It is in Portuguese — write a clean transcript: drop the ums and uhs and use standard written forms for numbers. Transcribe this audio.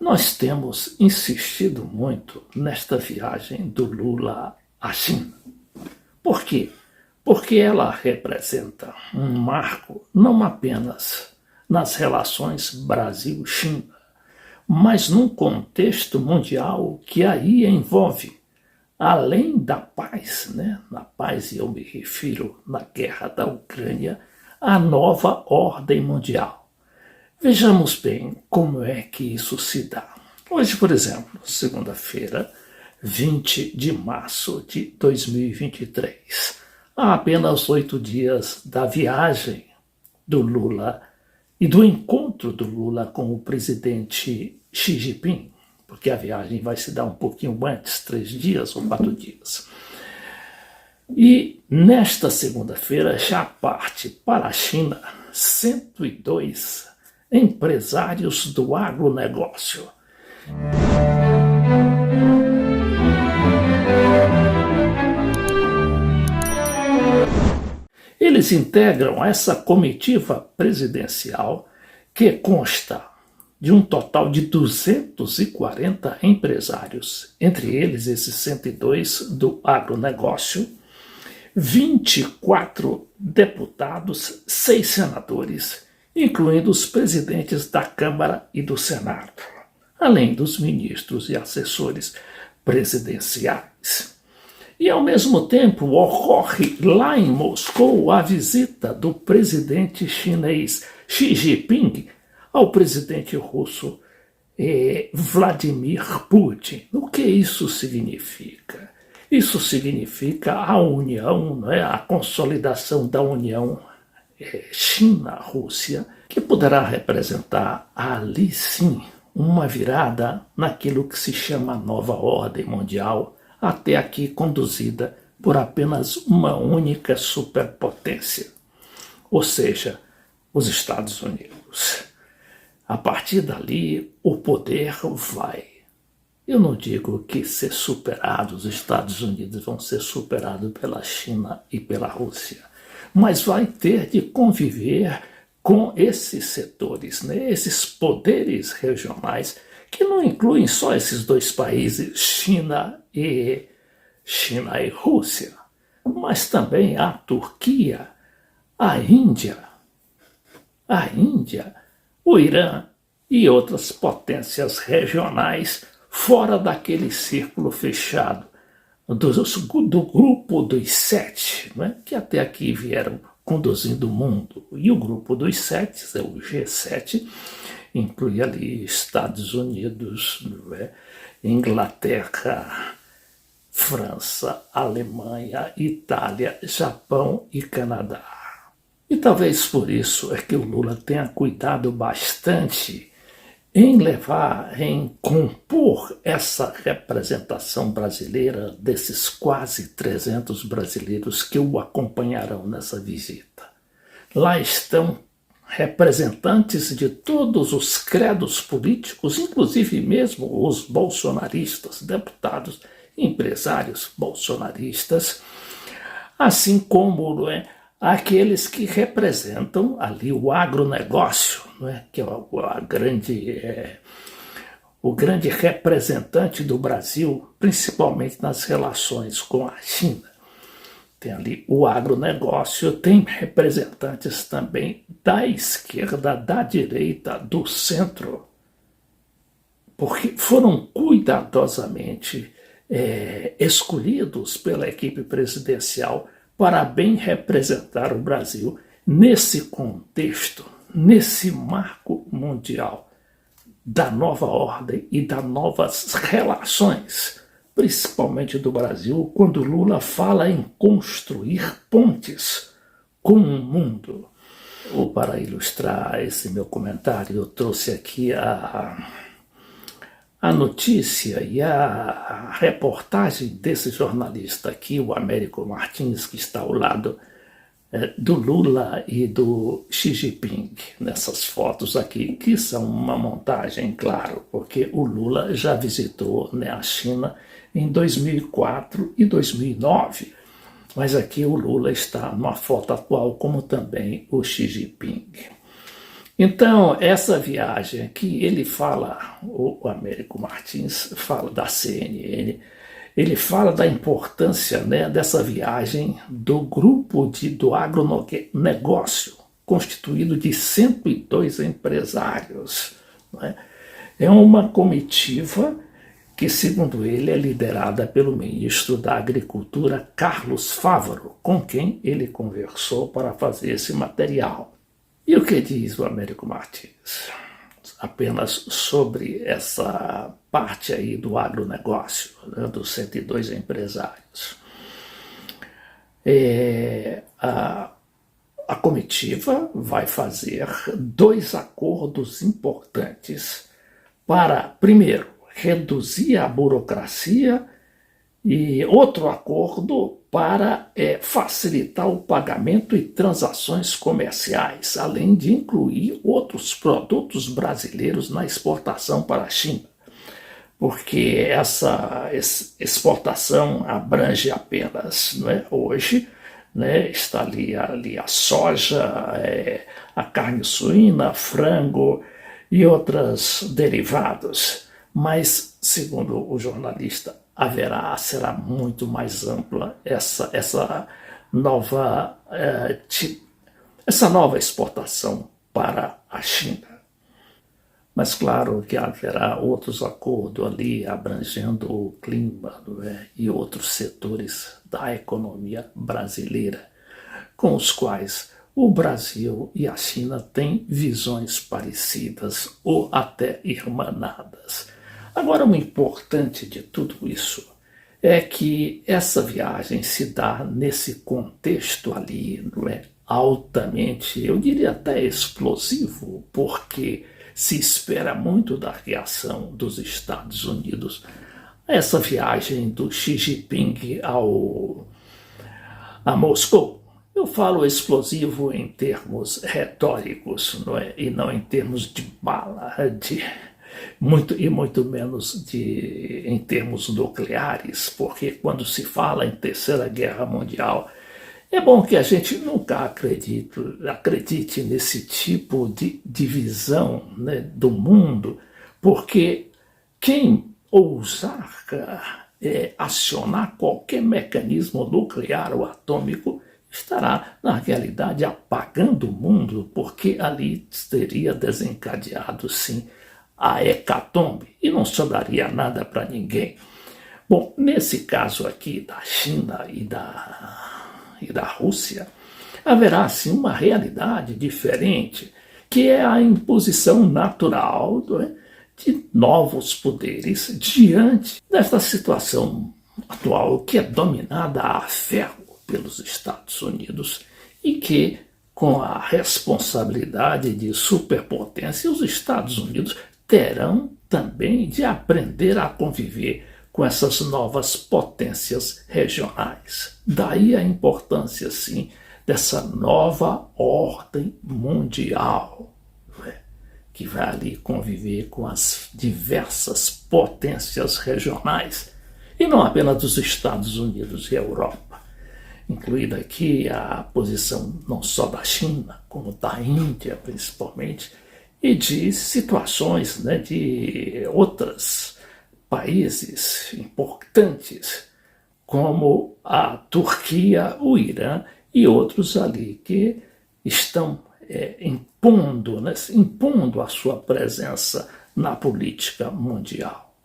Nós temos insistido muito nesta viagem do Lula à China. Por quê? Porque ela representa um marco não apenas nas relações Brasil-China, mas num contexto mundial que aí envolve, além da paz, na paz eu me refiro na guerra da Ucrânia, a nova ordem mundial. Vejamos bem como é que isso se dá. Hoje, por exemplo, segunda-feira, 20 de março de 2023, há apenas 8 dias da viagem do Lula e do encontro do Lula com o presidente Xi Jinping, porque a viagem vai se dar um pouquinho antes, 3 dias ou 4 dias. E nesta segunda-feira já parte para a China 102 empresários do agronegócio. Eles integram essa comitiva presidencial que consta de um total de 240 empresários, entre eles esses 102 do agronegócio, 24 deputados, 6 senadores, incluindo os presidentes da Câmara e do Senado, além dos ministros e assessores presidenciais. E, ao mesmo tempo, ocorre lá em Moscou a visita do presidente chinês Xi Jinping ao presidente russo Vladimir Putin. O que isso significa? Isso significa a união, a consolidação da união China-Rússia, que poderá representar ali sim uma virada naquilo que se chama nova ordem mundial, até aqui conduzida por apenas uma única superpotência, ou seja, os Estados Unidos. A partir dali, o poder vai. Eu não digo que ser superado, os Estados Unidos vão ser superados pela China e pela Rússia, mas vai ter de conviver com esses setores, esses poderes regionais, que não incluem só esses dois países, China e Rússia, mas também a Turquia, a Índia, o Irã e outras potências regionais fora daquele círculo fechado do grupo dos 7, que até aqui vieram conduzindo o mundo. E o grupo dos 7, o G7, inclui ali Estados Unidos, Inglaterra, França, Alemanha, Itália, Japão e Canadá. E talvez por isso é que o Lula tenha cuidado bastante em compor essa representação brasileira desses quase 300 brasileiros que o acompanharão nessa visita. Lá estão representantes de todos os credos políticos, inclusive mesmo os bolsonaristas, deputados, empresários bolsonaristas, assim como aqueles que representam ali o agronegócio, que é o grande representante do Brasil, principalmente nas relações com a China. Tem ali o agronegócio, tem representantes também da esquerda, da direita, do centro, porque foram cuidadosamente escolhidos pela equipe presidencial para bem representar o Brasil nesse contexto, nesse marco mundial da nova ordem e das novas relações, principalmente do Brasil, quando Lula fala em construir pontes com o mundo. Para ilustrar esse meu comentário, eu trouxe aqui a notícia e a reportagem desse jornalista aqui, o Américo Martins, que está ao lado do Lula e do Xi Jinping, nessas fotos aqui, que são uma montagem, claro, porque o Lula já visitou a China em 2004 e 2009, mas aqui o Lula está numa foto atual, como também o Xi Jinping. Então, essa viagem aqui, ele fala, o Américo Martins fala da CNN, ele fala da importância, né, dessa viagem do grupo do agronegócio, constituído de 102 empresários. Né? É uma comitiva que, segundo ele, é liderada pelo ministro da Agricultura, Carlos Fávaro, com quem ele conversou para fazer esse material. E o que diz o Américo Martins? Apenas sobre essa parte aí do agronegócio, né, dos 102 empresários. A comitiva vai fazer 2 acordos importantes para, primeiro, reduzir a burocracia e outro acordo para facilitar o pagamento e transações comerciais, além de incluir outros produtos brasileiros na exportação para a China, porque essa exportação abrange apenas, não é, hoje, né, está ali a soja, a carne suína, frango e outros derivados, mas, segundo o jornalista, será muito mais ampla essa nova exportação para a China. Mas claro que haverá outros acordos ali abrangendo o clima, e outros setores da economia brasileira, com os quais o Brasil e a China têm visões parecidas ou até irmanadas. Agora, o importante de tudo isso é que essa viagem se dá nesse contexto ali, não é, altamente, eu diria até explosivo, porque se espera muito da reação dos Estados Unidos a essa viagem do Xi Jinping a Moscou. Eu falo explosivo em termos retóricos, não é? E não em termos de bala, muito menos em termos nucleares, porque quando se fala em Terceira Guerra Mundial, é bom que a gente nunca acredite nesse tipo de divisão, né, do mundo, porque quem ousar acionar qualquer mecanismo nuclear ou atômico estará, na realidade, apagando o mundo, porque ali teria desencadeado, sim, a hecatombe, e não sobraria nada para ninguém. Bom, nesse caso aqui da China e da Rússia, haverá, sim, uma realidade diferente, que é a imposição natural de novos poderes diante desta situação atual, que é dominada a ferro pelos Estados Unidos e que, com a responsabilidade de superpotência, os Estados Unidos terão também de aprender a conviver com essas novas potências regionais. Daí a importância, sim, dessa nova ordem mundial, que vai ali conviver com as diversas potências regionais, e não apenas dos Estados Unidos e Europa, incluída aqui a posição não só da China, como da Índia, principalmente, e de situações, né, de outros países importantes, como a Turquia, o Irã e outros ali que estão impondo a sua presença na política mundial.